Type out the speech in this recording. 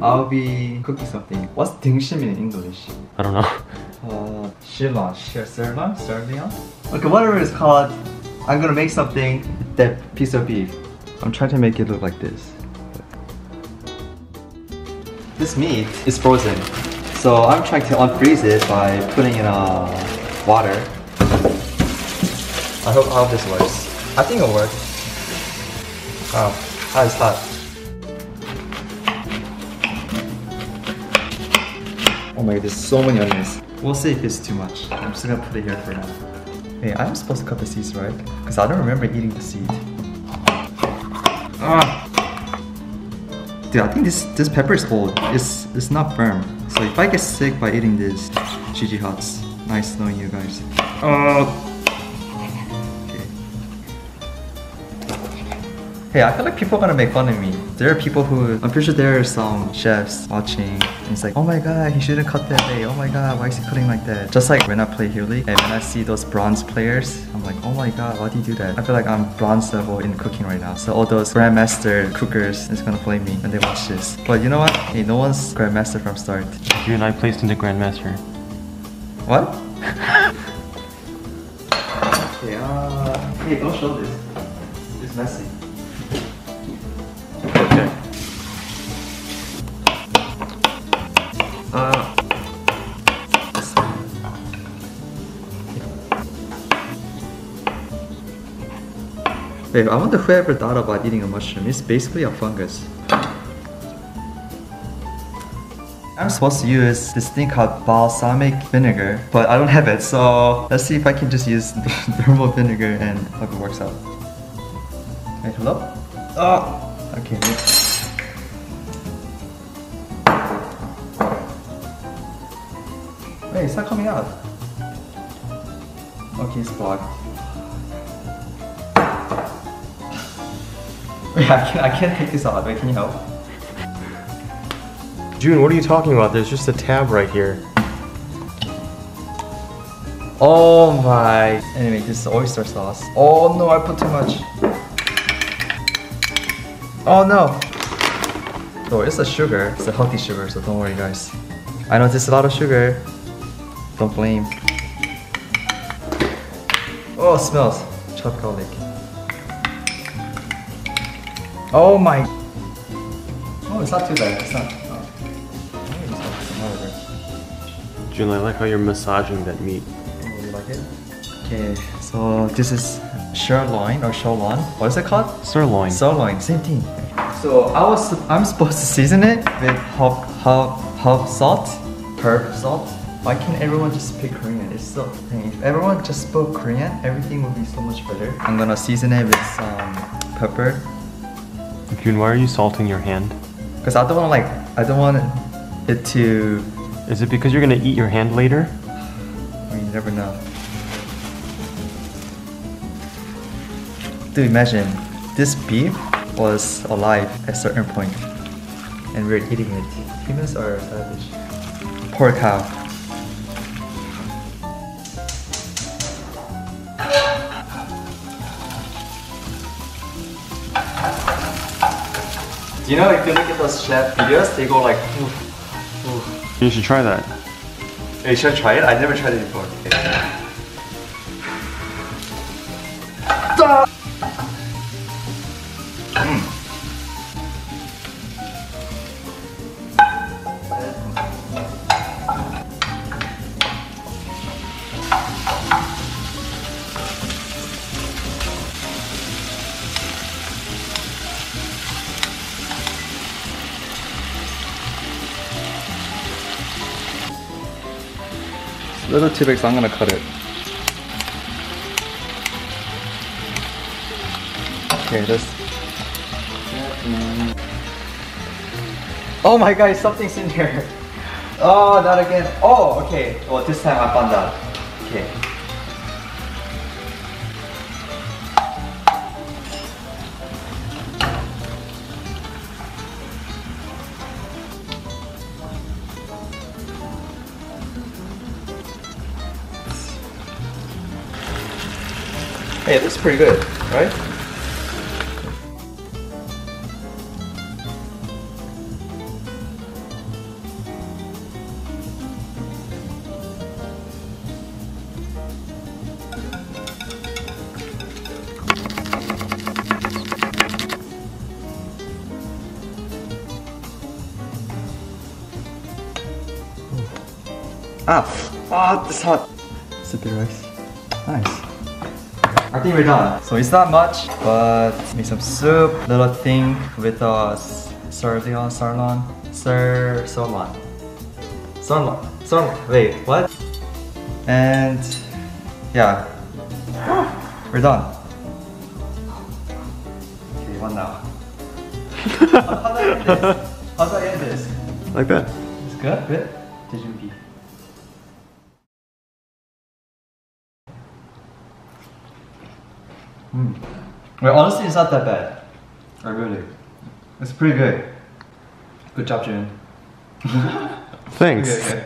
I'll be cooking something. What's 등심 in English? I don't know. Sirloin. Sirloin? Okay, whatever it's called, I'm gonna make something, that piece of beef. I'm trying to make it look like this. This meat is frozen, so I'm trying to unfreeze it by putting in water. I hope this works. I think it'll work. Oh, it's hot. Oh my god, there's so many onions. We'll see if it's too much. I'm just gonna put it here for now. Hey, I'm supposed to cut the seeds, right? Because I don't remember eating the seed. Dude, I think this pepper is old. It's not firm. So if I get sick by eating this, GG Hots. Nice knowing you guys. Hey, I feel like people are gonna make fun of me. There are people who, I'm pretty sure there are some chefs watching and it's like, oh my god, he shouldn't cut that way. Oh my god, why is he cutting like that? Just like when I play Hero League and when I see those bronze players, I'm like, oh my god, why do you do that? I feel like I'm bronze level in cooking right now. So all those grandmaster cookers is gonna blame me when they watch this. But you know what? Hey, no one's grandmaster from start. You and I placed into grandmaster. What? Okay, hey, don't show this. It's messy. Okay. Wait, I wonder whoever thought about eating a mushroom. It's basically a fungus. I'm supposed to use this thing called balsamic vinegar, but I don't have it, so let's see if I can just use normal vinegar and hope it works out. Hey, hello? Oh! Okay. Wait, it's not coming out. Okay, it's blocked. Wait, I can't take this out. Wait, can you help? June, what are you talking about? There's just a tab right here. Oh my. Anyway, this is oyster sauce. Oh no, I put too much. Oh no. Oh, it's a sugar. It's a healthy sugar, so don't worry guys. I know this is a lot of sugar. Don't blame. Oh, it smells. Chopped garlic. Oh my. Oh, it's not too bad. It's not. June, I like how you're massaging that meat. Oh, you like it? Okay, so this is sirloin or sirloin. What is it called? Sirloin. Sirloin, same thing. So I'm supposed to season it with herb salt. Why can't everyone just speak Korean? It's so painful. If everyone just spoke Korean, everything would be so much better. I'm gonna season it with some pepper. June, why are you salting your hand? Because I don't want it to. Is it because you're gonna eat your hand later? I mean, you never know. Dude, imagine this beef was alive at a certain point and we're eating it. Humans are savage. Poor cow. Do you know, if you look at those chef videos, they go like, oof, oof. You should try that. Hey, should I try it? I never tried it before. Okay. Little too big, so I'm gonna cut it. Okay, this. Oh my god, something's in here. Oh, not again. Oh, okay. Well, this time I found out. Okay. Hey, it looks pretty good, right? Ah, it's hot. Sippy rice. Nice. I think we're done. So it's not much, but make some soup, little thing with sirloin. Wait, what? And yeah, we're done. Okay, what now? How do I end this? How do I end this? Like that. It's good? Good? Did you pee? Well, honestly, it's not that bad. Really. It's pretty good. Good job, June. Thanks. Okay.